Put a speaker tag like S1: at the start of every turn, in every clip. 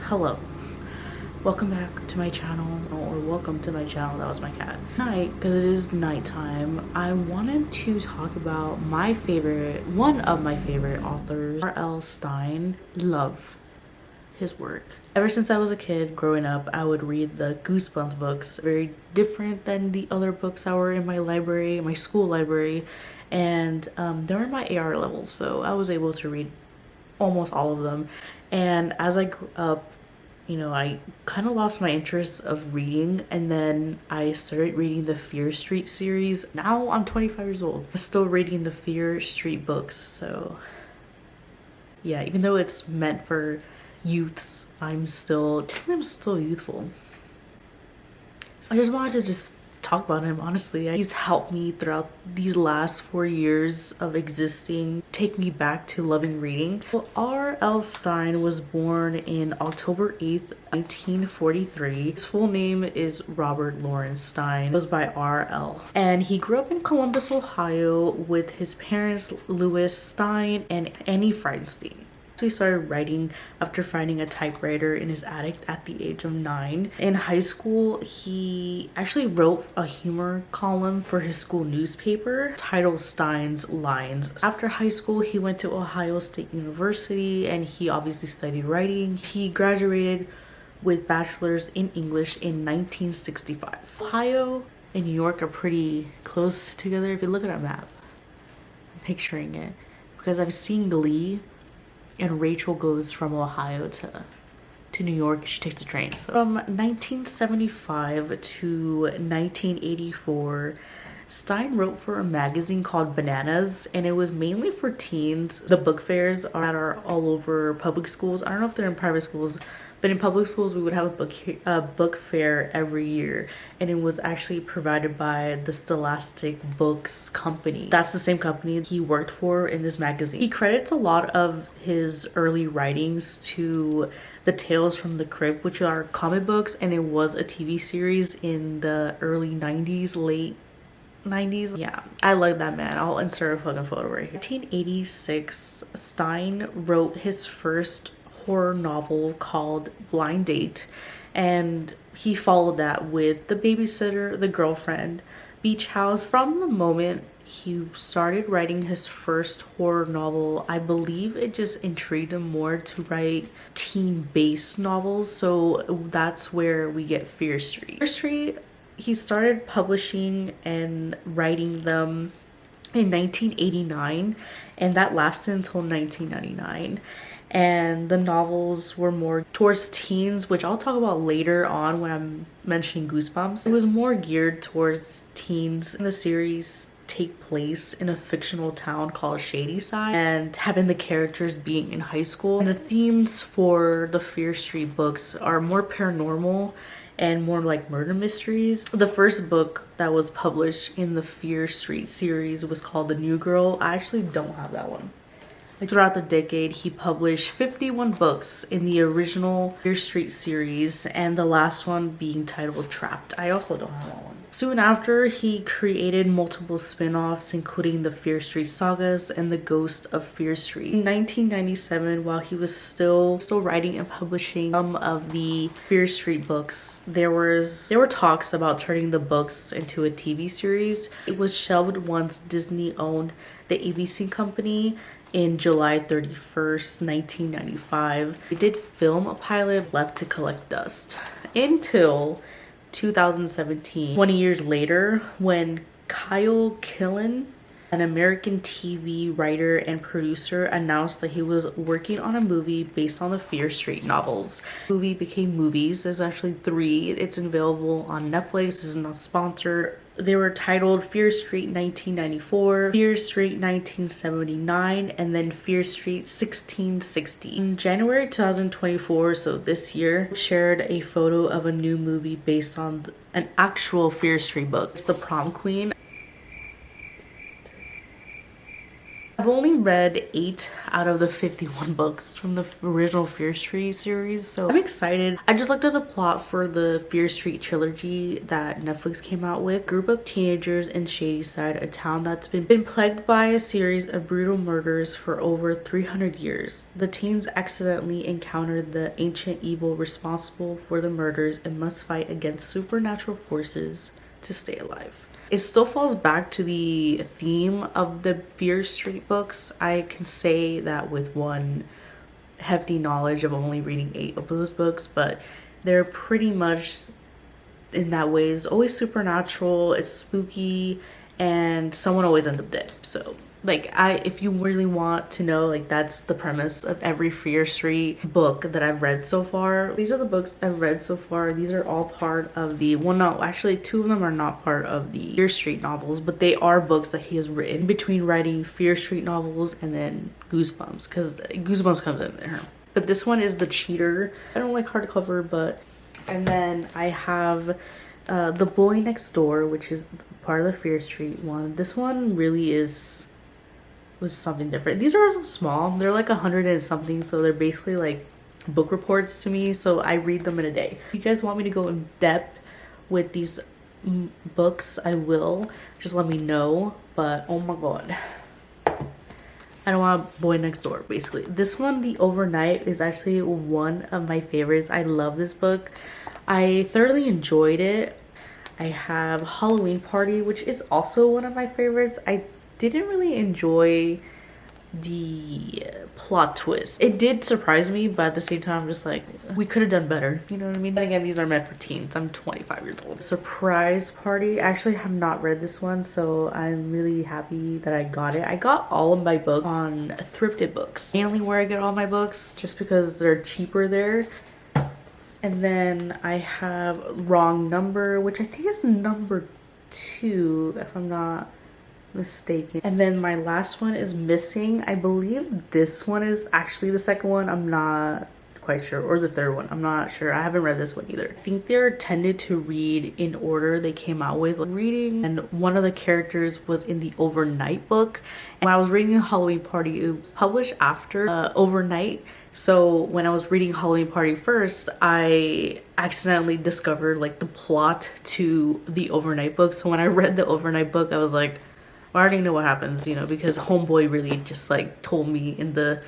S1: Hello, welcome back to my channel, or welcome to my channel. That was my cat. Tonight, because it is nighttime, I wanted to talk about one of my favorite authors, R.L. Stine. Love his work. Ever since I was a kid growing up, I would read the Goosebumps books. Very different than the other books that were in my library, my school library, and they were my AR levels, so I was able to read almost all of them. And as I grew up, I kind of lost my interest of reading, and then I started reading the Fear Street series. Now I'm 25 years old. I'm still reading the Fear Street books, so yeah, even though it's meant for youths, I'm still youthful. I just wanted to talk about him. Honestly, he's helped me throughout these last 4 years of existing, take me back to loving reading. Well, R.L. Stine was born in October 8th, 1943. His full name is Robert Lawrence Stine. It was by R.L. And he grew up in Columbus, Ohio with his parents Louis Stine and Annie Feinstein. He started writing after finding a typewriter in his attic at the age of 9. In high school, he actually wrote a humor column for his school newspaper titled Stine's Lines. After high school, he went to Ohio State University and he obviously studied writing. He graduated with bachelor's in English in 1965. Ohio and New York are pretty close together. If you look at a map, I'm picturing it because I've seen Glee. And Rachel goes from Ohio to New York. She takes the train. So from 1975 to 1984, Stine wrote for a magazine called Bananas, and it was mainly for teens. The book fairs are all over public schools. I don't know if they're in private schools, but in public schools we would have a book fair every year, and it was actually provided by the Scholastic Books company. That's the same company he worked for in this magazine. He credits a lot of his early writings to the Tales from the Crypt, which are comic books, and it was a TV series in the early 90s, late 90s. Yeah, I love that man. I'll insert a fucking photo right here. 1986, Stine wrote his first horror novel called Blind Date, and he followed that with The Babysitter, The Girlfriend, Beach House. From the moment he started writing his first horror novel, I believe it just intrigued him more to write teen-based novels, so that's where we get Fear Street. Fear Street, he started publishing and writing them in 1989, and that lasted until 1999. And the novels were more towards teens, which I'll talk about later on when I'm mentioning Goosebumps. It was more geared towards teens. The series take place in a fictional town called Shadyside, and having the characters being in high school. And the themes for the Fear Street books are more paranormal and more like murder mysteries. The first book that was published in the Fear Street series was called The New Girl. I actually don't have that one. Throughout the decade, he published 51 books in the original Fear Street series, and the last one being titled Trapped. I also don't have that one. Soon after, he created multiple spin-offs, including the Fear Street sagas and the Ghost of Fear Street. In 1997, while he was still writing and publishing some of the Fear Street books, there were talks about turning the books into a TV series. It was shelved once Disney owned the ABC company in July 31st, 1995. They did film a pilot, left to collect dust, until 2017, 20 years later, when Kyle Killen, an American TV writer and producer, announced that he was working on a movie based on the Fear Street novels. The movie became movies. There's actually 3. It's available on Netflix. This is not sponsored. They were titled Fear Street 1994, Fear Street 1979, and then Fear Street 1660. In January 2024, so this year, shared a photo of a new movie based on an actual Fear Street book. It's The Prom Queen. I've only read 8 out of the 51 books from the original Fear Street series, so I'm excited. I just looked at the plot for the Fear Street trilogy that Netflix came out with. Group of teenagers in Shadyside, a town that's been plagued by a series of brutal murders for over 300 years. The teens accidentally encounter the ancient evil responsible for the murders and must fight against supernatural forces to stay alive. It still falls back to the theme of the Fear Street books. I can say that with one hefty knowledge of only reading 8 of those books, but they're pretty much in that way. It's always supernatural, it's spooky, and someone always ends up dead. So like, if you really want to know, like, that's the premise of every Fear Street book that I've read so far. These are the books I've read so far. These are all part of the, well, no, actually 2 of them are not part of the Fear Street novels, but they are books that he has written between writing Fear Street novels and then Goosebumps, because Goosebumps comes in there. But this one is The Cheater. I don't like hardcover, but, and then I have The Boy Next Door, which is part of the Fear Street one. This one really was something different. These are also small. They're like 100 and something, so they're basically like book reports to me, so I read them in a day. If you guys want me to go in depth with these books, I will. Just let me know. But oh my god, I don't want Boy Next Door, basically. This one, The Overnight, is actually one of my favorites. I love this book. I thoroughly enjoyed it. I have Halloween Party, which is also one of my favorites. I didn't really enjoy the plot twist. It did surprise me, but at the same time, I'm just like, we could have done better. You know what I mean? But again, these are meant for teens. I'm 25 years old. Surprise Party. I actually have not read this one, so I'm really happy that I got it. I got all of my books on Thrifted Books. Mainly where I get all my books, just because they're cheaper there. And then I have Wrong Number, which I think is number 2, if I'm not mistaken. And then my last one is Missing. I believe this one is actually the second one. I'm not quite sure, or the third one. I'm not sure. I haven't read this one either. I think they're tended to read in order they came out with reading, and one of the characters was in the Overnight book. And when I was reading Halloween Party, it was published after Overnight. So when I was reading Halloween Party first, I accidentally discovered like the plot to the Overnight book. So when I read the Overnight book, I was like, I already know what happens, you know, because Homeboy really just like told me in the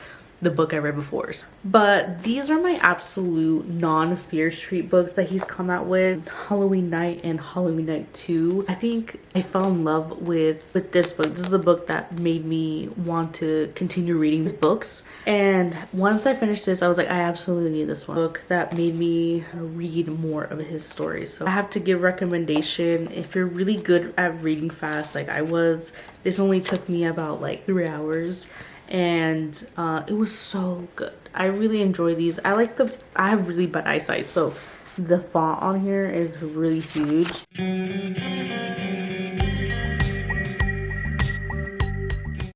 S1: book I read before. But these are my absolute non-Fear Street books that he's come out with. Halloween Night and Halloween Night 2. I think I fell in love with this book. This is the book that made me want to continue reading his books. And once I finished this, I was like, I absolutely need this one. Book that made me read more of his stories. So I have to give recommendation if you're really good at reading fast, like I was. This only took me about like 3 hours. And it was so good. I really enjoy these. I have really bad eyesight, so the font on here is really huge.